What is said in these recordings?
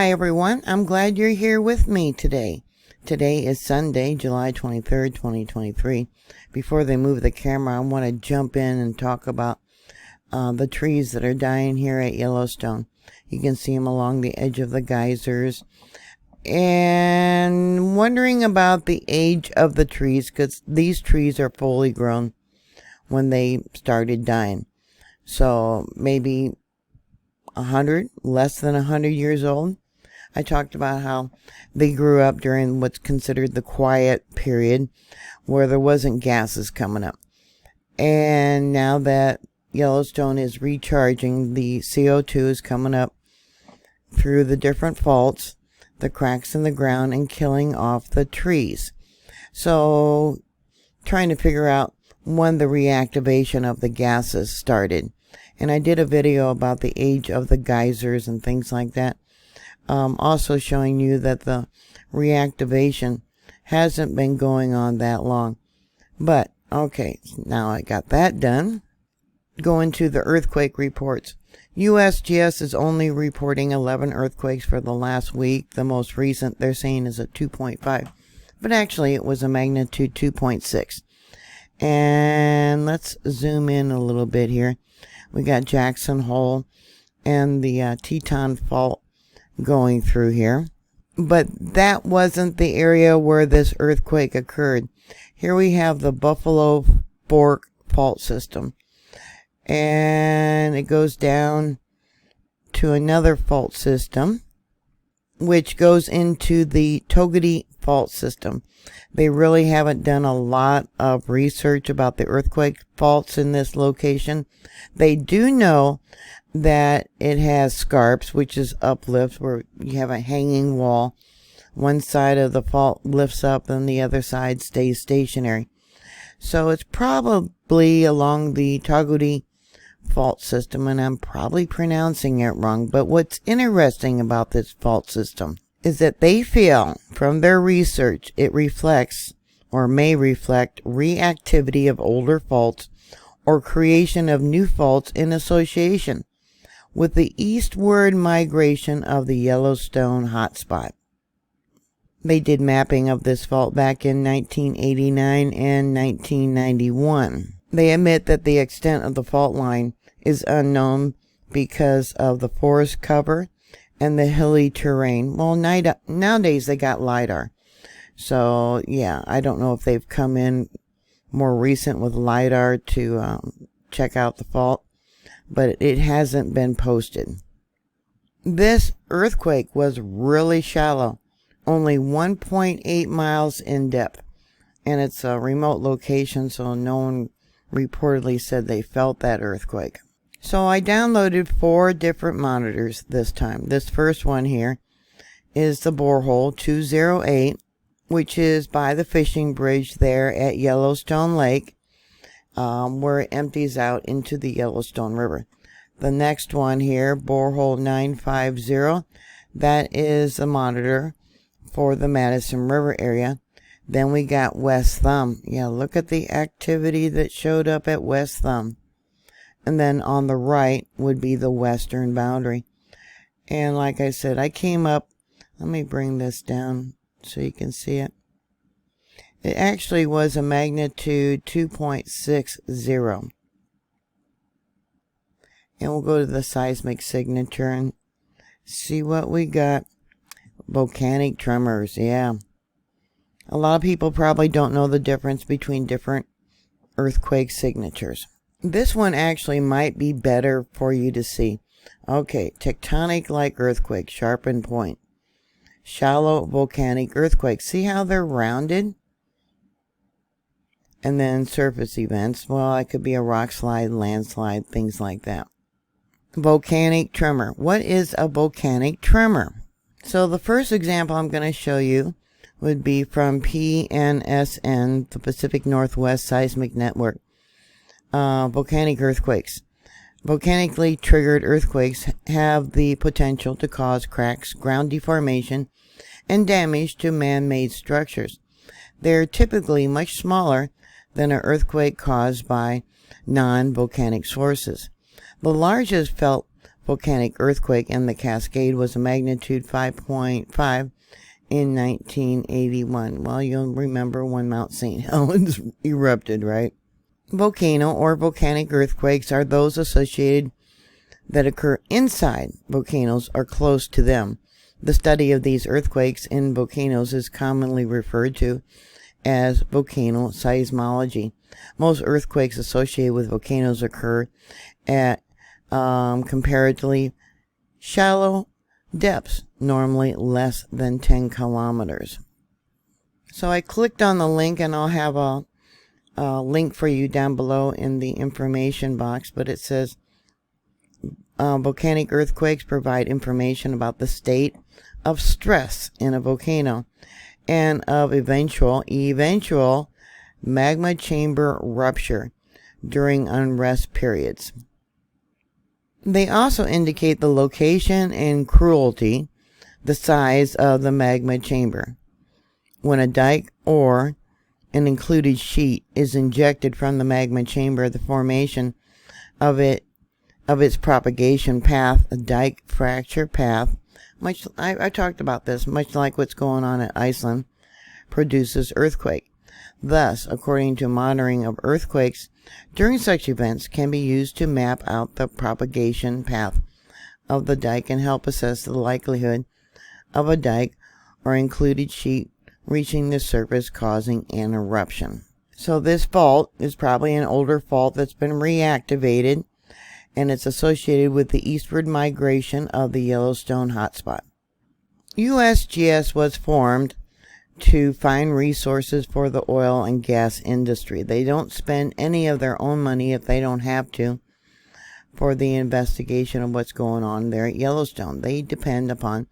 Hi everyone, I'm glad you're here with me today. Today is Sunday, July 23rd, 2023. Before they move the camera, I want to jump in and talk about the trees that are dying here at Yellowstone. You can see them along the edge of the geysers. And wondering about the age of the trees, because these trees are fully grown when they started dying. So maybe 100, less than 100 years old. I talked about how they grew up during what's considered the quiet period, where there wasn't gases coming up. And now that Yellowstone is recharging, the CO2 is coming up through the different faults, the cracks in the ground, and killing off the trees. So trying to figure out when the reactivation of the gases started. And I did a video about the age of the geysers and things like that. Also showing you that the reactivation hasn't been going on that long. But, okay, now I got that done. Going to the earthquake reports. USGS is only reporting 11 earthquakes for the last week. The most recent they're saying is a 2.5. But actually it was a magnitude 2.6. And let's zoom in a little bit here. We got Jackson Hole and the Teton Fault going through here. But that wasn't the area where this earthquake occurred. Here we have the Buffalo Fork Fault System. And it goes down to another fault system, which goes into the Togety Fault System. They really haven't done a lot of research about the earthquake faults in this location. They do know that it has scarps, which is uplift, where you have a hanging wall. One side of the fault lifts up and the other side stays stationary. So it's probably along the Togety Fault System, and I'm probably pronouncing it wrong. But what's interesting about this fault system is that they feel from their research it reflects or may reflect reactivity of older faults or creation of new faults in association with the eastward migration of the Yellowstone hotspot. They did mapping of this fault back in 1989 and 1991. They admit that the extent of the fault line is unknown because of the forest cover and the hilly terrain. Well, nowadays they got LiDAR. So, yeah, I don't know if they've come in more recent with LiDAR to check out the fault, but it hasn't been posted. This earthquake was really shallow, only 1.8 miles in depth, and it's a remote location, so no one reportedly said they felt that earthquake. So I downloaded 4 different monitors this time. This first one here is the Borehole 208, which is by the fishing bridge there at Yellowstone Lake, where it empties out into the Yellowstone River. The next one here, Borehole 950, that is a monitor for the Madison River area. Then we got West Thumb. Yeah, look at the activity that showed up at West Thumb. And then on the right would be the western boundary. And like I said, I came up, let me bring this down so you can see it. It actually was a magnitude 2.60. And we'll go to the seismic signature and see what we got. Volcanic tremors, yeah. A lot of people probably don't know the difference between different earthquake signatures. This one actually might be better for you to see. Okay, tectonic like earthquake, sharpened point. Shallow volcanic earthquake. See how they're rounded? And then surface events. Well, it could be a rock slide, landslide, things like that. Volcanic tremor. What is a volcanic tremor? So the first example I'm going to show you would be from PNSN, the Pacific Northwest Seismic Network. Volcanic earthquakes. Volcanically triggered earthquakes have the potential to cause cracks, ground deformation, and damage to man-made structures. They are typically much smaller than an earthquake caused by non-volcanic sources. The largest felt volcanic earthquake in the Cascade was a magnitude 5.5 in 1981. Well, you'll remember when Mount St. Helens erupted, right? Volcano or volcanic earthquakes are those associated that occur inside volcanoes or close to them. The study of these earthquakes in volcanoes is commonly referred to as volcano seismology. Most earthquakes associated with volcanoes occur at comparatively shallow depths, normally less than 10 kilometers. So I clicked on the link, and I'll have a link for you down below in the information box, but it says volcanic earthquakes provide information about the state of stress in a volcano and of eventual magma chamber rupture during unrest periods. They also indicate the location and cruelty, the size of the magma chamber. When a dike or an included sheet is injected from the magma chamber, the formation of its propagation path, a dike fracture path, I talked about this, much like what's going on at Iceland, produces earthquake. Thus, according to monitoring of earthquakes, during such events can be used to map out the propagation path of the dike and help assess the likelihood of a dike or included sheet reaching the surface causing an eruption. So this fault is probably an older fault that's been reactivated, and it's associated with the eastward migration of the Yellowstone hotspot. USGS was formed to find resources for the oil and gas industry. They don't spend any of their own money if they don't have to for the investigation of what's going on there at Yellowstone. They depend upon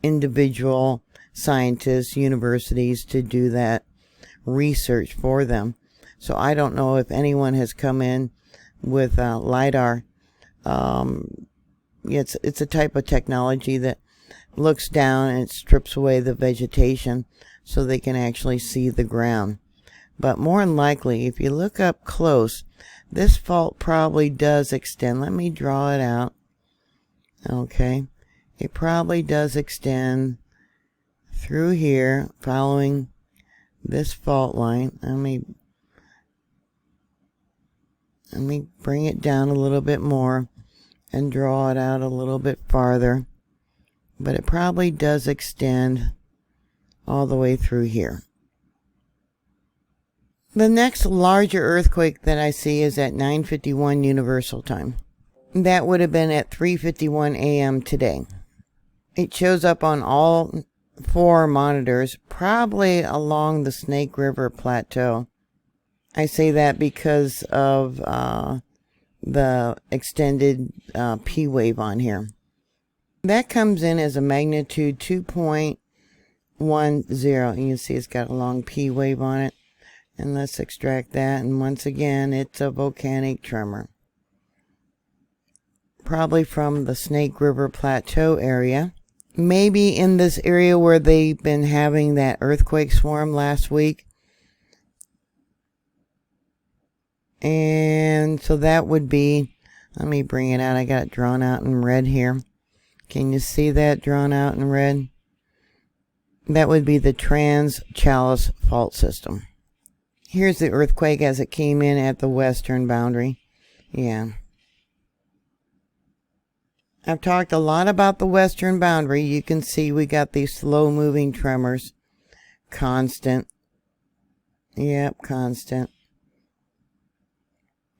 individual scientists, universities to do that research for them. So I don't know if anyone has come in with LiDAR. It's a type of technology that looks down and it strips away the vegetation so they can actually see the ground. But more than likely, if you look up close, this fault probably does extend. Let me draw it out. Okay. It probably does extend through here, following this fault line. Let me bring it down a little bit more and draw it out a little bit farther. But it probably does extend all the way through here. The next larger earthquake that I see is at 9:51 Universal Time. That would have been at 3:51 a.m. today. It shows up on all 4 monitors, probably along the Snake River Plateau. I say that because of the extended P wave on here. That comes in as a magnitude 2.10. You can see it's got a long P wave on it. And let's extract that. And once again, it's a volcanic tremor. Probably from the Snake River Plateau area. Maybe in this area where they've been having that earthquake swarm last week. And so that would be, let me bring it out. I got it drawn out in red here. Can you see that drawn out in red? That would be the Trans-Challis fault system. Here's the earthquake as it came in at the western boundary. Yeah. I've talked a lot about the western boundary. You can see we got these slow-moving tremors. Constant. Yep, constant.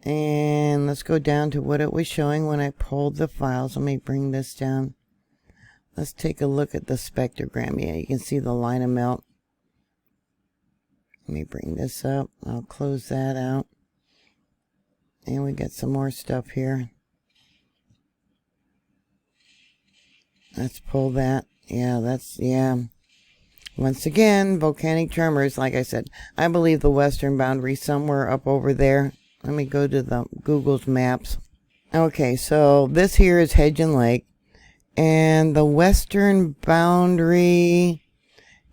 And let's go down to what it was showing when I pulled the files. Let me bring this down. Let's take a look at the spectrogram. Yeah, you can see the line of melt. Let me bring this up. I'll close that out. And we got some more stuff here. Let's pull that. Yeah. Once again, volcanic tremors, like I said. I believe the western boundary somewhere up over there. Let me go to the Google's maps. Okay, so this here is Hedgen Lake. And the western boundary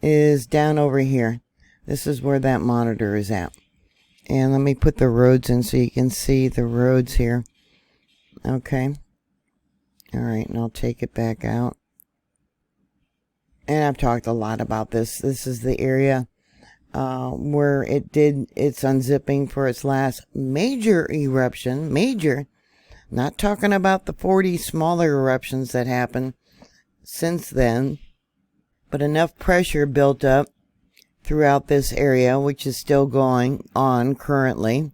is down over here. This is where that monitor is at. And let me put the roads in so you can see the roads here. Okay. All right, and I'll take it back out. And I've talked a lot about this. This is the area where it did its unzipping for its last major eruption. Major. Not talking about the 40 smaller eruptions that happened since then. But enough pressure built up throughout this area, which is still going on currently,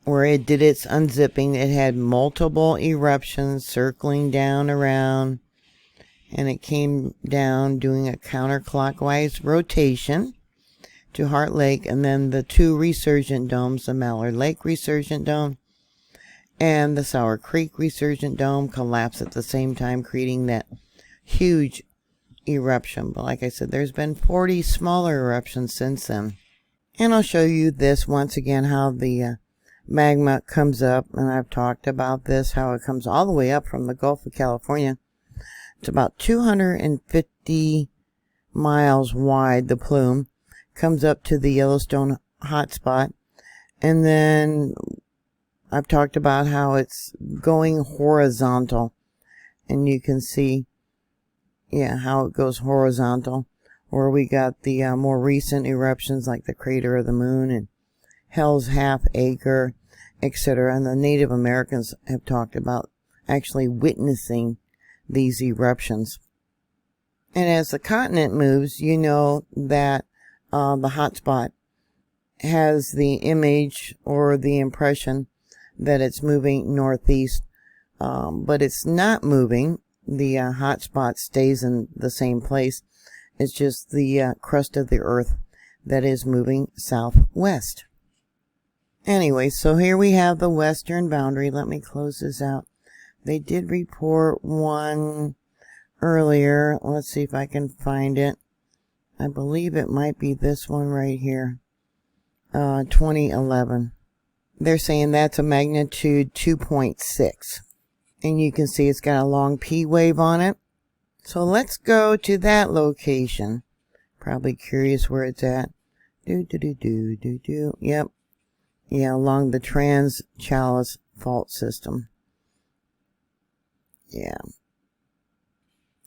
where it did its unzipping. It had multiple eruptions circling down around, and it came down doing a counterclockwise rotation to Heart Lake, and then the two resurgent domes, the Mallard Lake resurgent dome and the Sour Creek resurgent dome, collapsed at the same time, creating that huge eruption. But like I said, there's been 40 smaller eruptions since then. And I'll show you this once again, how the magma comes up, and I've talked about this, how it comes all the way up from the Gulf of California. It's about 250 miles wide, the plume, comes up to the Yellowstone hotspot, and then I've talked about how it's going horizontal, and you can see, yeah, how it goes horizontal, where we got the more recent eruptions like the Crater of the Moon and Hell's Half Acre, etc. And the Native Americans have talked about actually witnessing these eruptions. And as the continent moves, you know that the hotspot has the image or the impression that it's moving northeast, but it's not moving. The hotspot stays in the same place. It's just the crust of the earth that is moving southwest. Anyway, so here we have the western boundary. Let me close this out. They did report one earlier. Let's see if I can find it. I believe it might be this one right here. 2011. They're saying that's a magnitude 2.6. And you can see it's got a long P wave on it. So let's go to that location. Probably curious where it's at. Yep. Yeah, along the Trans-Challis fault system. Yeah.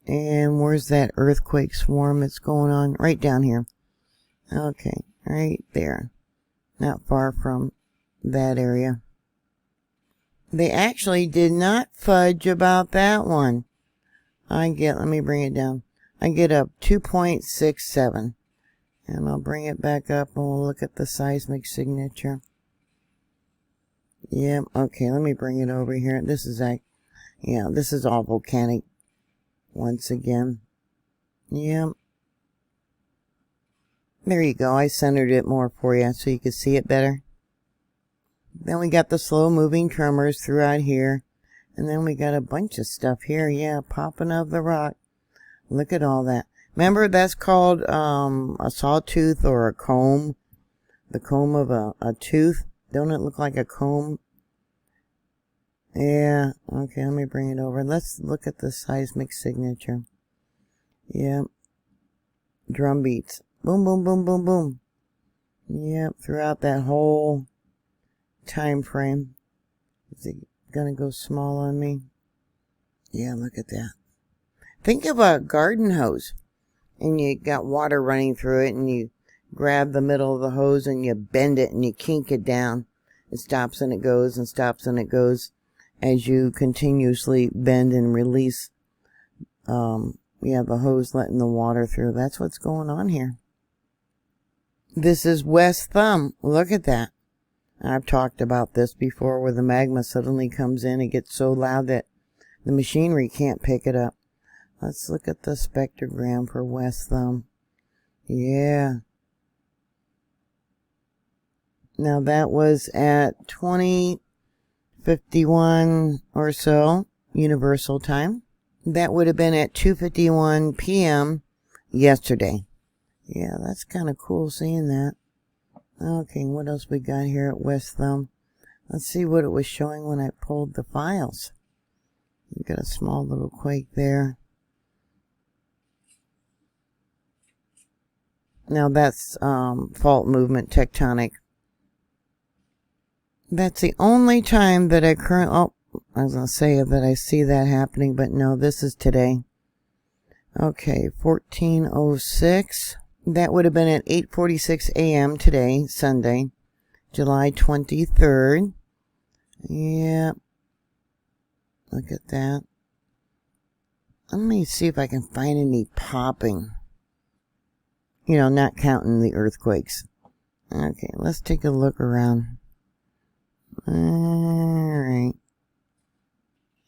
And where's that earthquake swarm that's going on? Right down here. Okay, right there. Not far from that area. They actually did not fudge about that one. let me bring it down. I get up 2.67. And I'll bring it back up and we'll look at the seismic signature. Yep, okay, let me bring it over here. This is all volcanic once again. Yep. There you go. I centered it more for you so you could see it better. Then we got the slow moving tremors throughout here. And then we got a bunch of stuff here. Yeah, popping of the rock. Look at all that. Remember, that's called a sawtooth or a comb. The comb of a tooth. Don't it look like a comb? Yeah. Okay, let me bring it over. Let's look at the seismic signature. Yep. Drum beats. Boom, boom, boom, boom, boom. Yep, throughout that whole time frame. Is it gonna go small on me? Yeah, look at that. Think of a garden hose. And you got water running through it, and you grab the middle of the hose and you bend it and you kink it down. It stops and it goes and stops and it goes as you continuously bend and release the hose letting the water through. That's what's going on here. This is West Thumb. Look at that. I've talked about this before, where the magma suddenly comes in. It gets so loud that the machinery can't pick it up. Let's look at the spectrogram for West Thumb. Yeah. Now that was at 20:51 or so, Universal Time. That would have been at 2:51 p.m. yesterday. Yeah, that's kind of cool seeing that. Okay, what else we got here at West Thumb? Let's see what it was showing when I pulled the files. We got a small little quake there. Now that's fault movement tectonic. That's the only time that I was going to say that I see that happening, but no, this is today. Okay, 14:06. That would have been at 8:46 a.m. today, Sunday, July 23rd. Yeah. Look at that. Let me see if I can find any popping. You know, not counting the earthquakes. Okay, let's take a look around. Alright.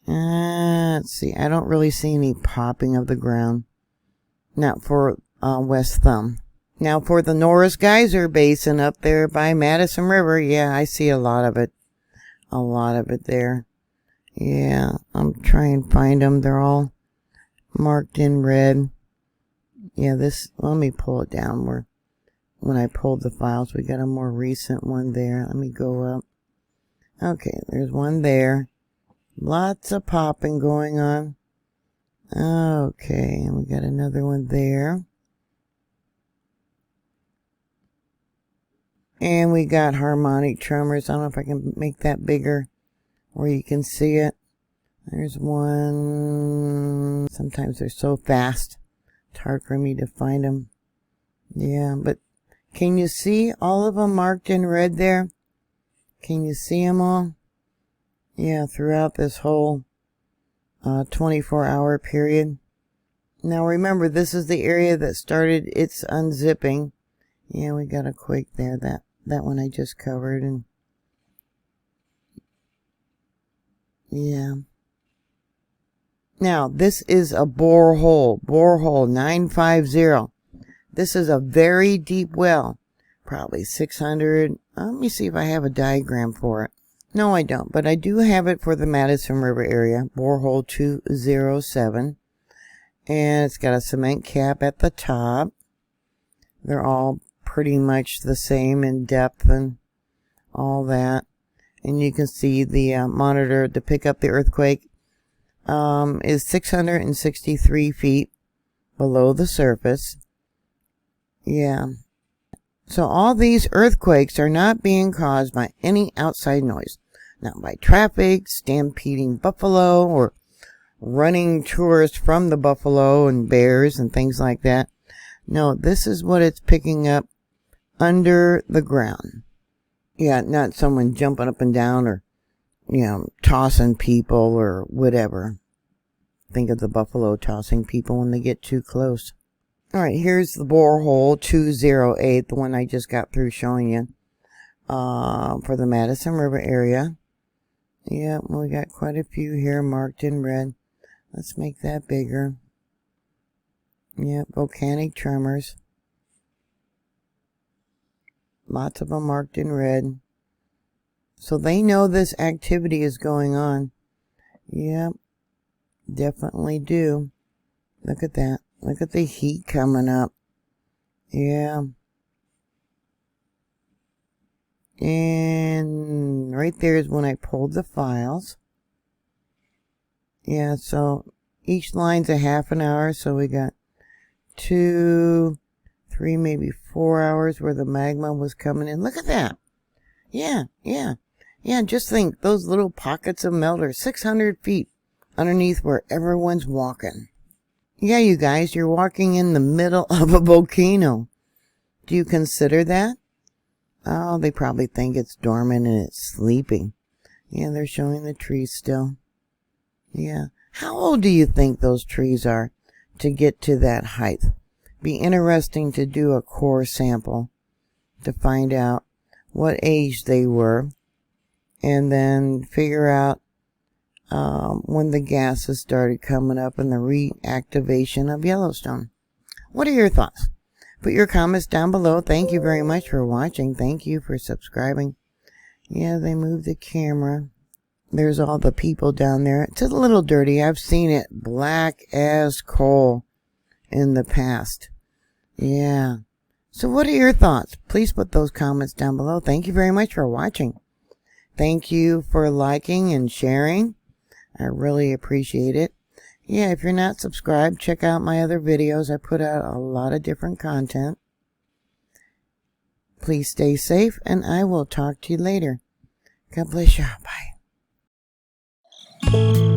Let's see. I don't really see any popping of the ground. Not for West Thumb. Now for the Norris Geyser Basin up there by Madison River. Yeah, I see a lot of it. A lot of it there. Yeah, I'm trying to find them. They're all marked in red. Yeah, let me pull it down. When I pulled the files, we got a more recent one there. Let me go up. Okay, there's one there. Lots of popping going on. Okay, and we got another one there. And we got harmonic tremors. I don't know if I can make that bigger where you can see it. There's one. Sometimes they're so fast. It's hard for me to find them. Yeah, but can you see all of them marked in red there? Can you see them all? Yeah, throughout this whole 24-hour period. Now remember, this is the area that started its unzipping. Yeah, we got a quake there. That one I just covered. And yeah. Now, this is a borehole. Borehole 950. This is a very deep well. Probably 600. Let me see if I have a diagram for it. No, I don't. But I do have it for the Madison River area. Borehole 207. And it's got a cement cap at the top. They're all pretty much the same in depth and all that. And you can see the monitor to pick up the earthquake is 663 feet below the surface. Yeah. So all these earthquakes are not being caused by any outside noise. Not by traffic, stampeding buffalo, or running tourists from the buffalo and bears and things like that. No, this is what it's picking up under the ground. Yeah, not someone jumping up and down or, tossing people or whatever. Think of the buffalo tossing people when they get too close. All right, here's the borehole 208, the one I just got through showing you, for the Madison River area. Yeah, we got quite a few here marked in red. Let's make that bigger. Yeah, volcanic tremors. Lots of them marked in red. So they know this activity is going on. Yep, definitely do. Look at that. Look at the heat coming up. Yeah. And right there is when I pulled the files. Yeah, so each line's a half an hour. So we got 2, 3, maybe 4 hours where the magma was coming in. Look at that. Yeah. Just think, those little pockets of melt are 600 feet underneath where everyone's walking. Yeah, you guys, you're walking in the middle of a volcano. Do you consider that? Oh, they probably think it's dormant and it's sleeping. Yeah, they're showing the trees still. Yeah. How old do you think those trees are to get to that height? Be interesting to do a core sample to find out what age they were, and then figure out when the gases started coming up and the reactivation of Yellowstone. What are your thoughts? Put your comments down below. Thank you very much for watching. Thank you for subscribing. Yeah, they moved the camera. There's all the people down there. It's a little dirty. I've seen it black as coal in the past. Yeah. So what are your thoughts? Please put those comments down below. Thank you very much for watching. Thank you for liking and sharing. I really appreciate it. Yeah, if you're not subscribed, check out my other videos. I put out a lot of different content. Please stay safe, and I will talk to you later. God bless you. Bye. Bye.